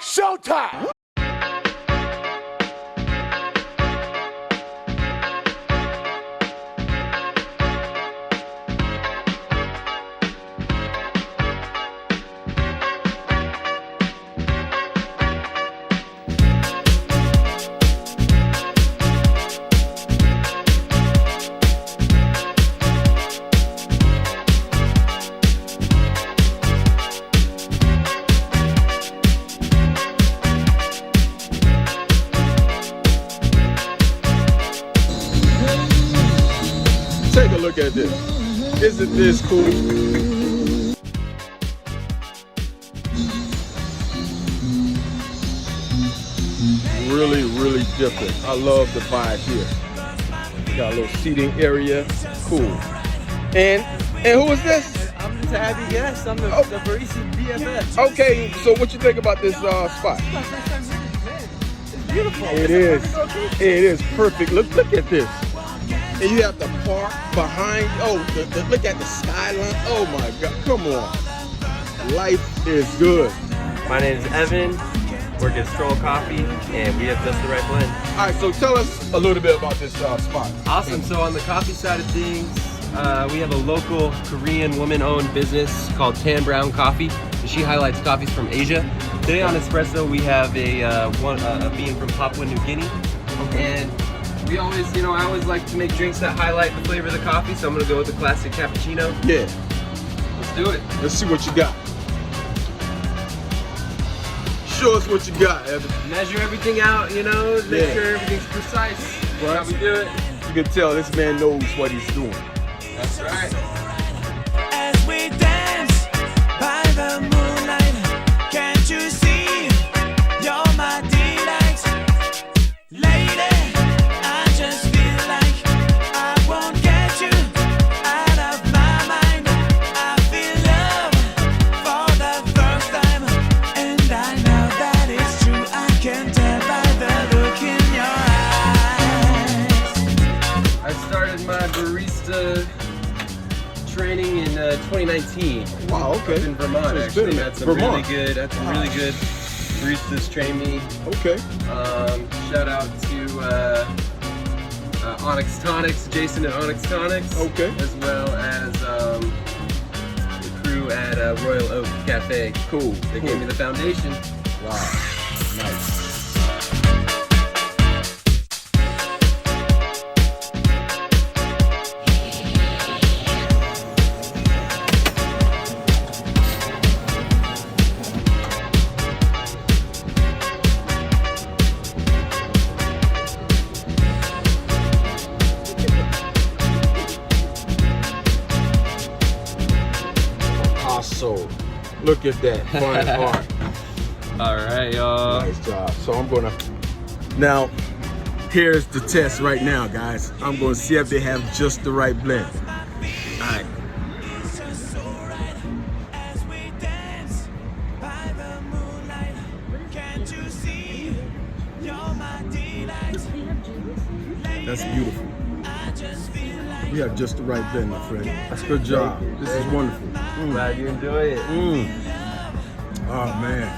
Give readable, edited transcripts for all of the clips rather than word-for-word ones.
Showtime! Take a look at this. Isn't this cool? Really, really different. I love the vibe here. Got a little seating area. Cool. And who is this? I'm just a happy guest. I'm the barista BFF. Okay, so what you think about this spot? It's my first time here. Man, it's beautiful. It is. It is perfect. Look at this. And you have the park behind. Oh, look at the skyline. Oh my God, come on. Life is good. My name is Evan. Work at Stroll Coffee, and we have just the right blend. All right, so tell us a little bit about this spot. Awesome. So on the coffee side of things, we have a local Korean woman-owned business called Tan Brown Coffee. She highlights coffees from Asia. Today on Espresso, we have a bean from Papua New Guinea. And we always, I always like to make drinks that highlight the flavor of the coffee, so I'm gonna go with the classic cappuccino. Yeah. Let's do it. Let's see what you got. Show us what you got, Evan. Measure everything out, make sure everything's precise. Right. How we do it. You can tell this man knows what he's doing. That's right. As we dance by the moonlight, can't you see you're my delight? Lady, I just feel like I won't get you out of my mind. I feel love for the first time, and I know that it's true. I can tell by the look in your eyes. I started my barista training in 2019. Wow, okay. Up in Vermont, So it's actually. been a Had some Vermont. really good baristas train me. Okay. Shout out to Onyx Tonics, Jason at Onyx Tonics. Okay. As well as the crew at Royal Oak Cafe. Cool. They gave me the foundation. Wow. Nice. So, look at that fine art. All right, y'all. Nice job. So I'm gonna, now, here's the test right now, guys. I'm gonna see if they have just the right blend. All right. That's beautiful. You have just the right blend, my friend. That's good job. This is wonderful. Glad you enjoy it. Oh man,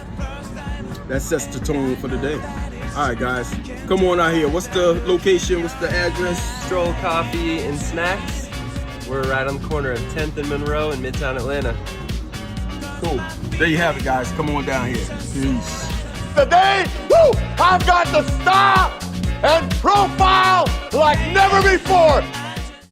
that sets the tone for the day. All right, guys, come on out here. What's the location? What's the address? Stroll Coffee and Snacks. We're right on the corner of 10th and Monroe in Midtown Atlanta. Cool. There you have it, guys. Come on down here. Peace. Today, I've got the style and profile like never before.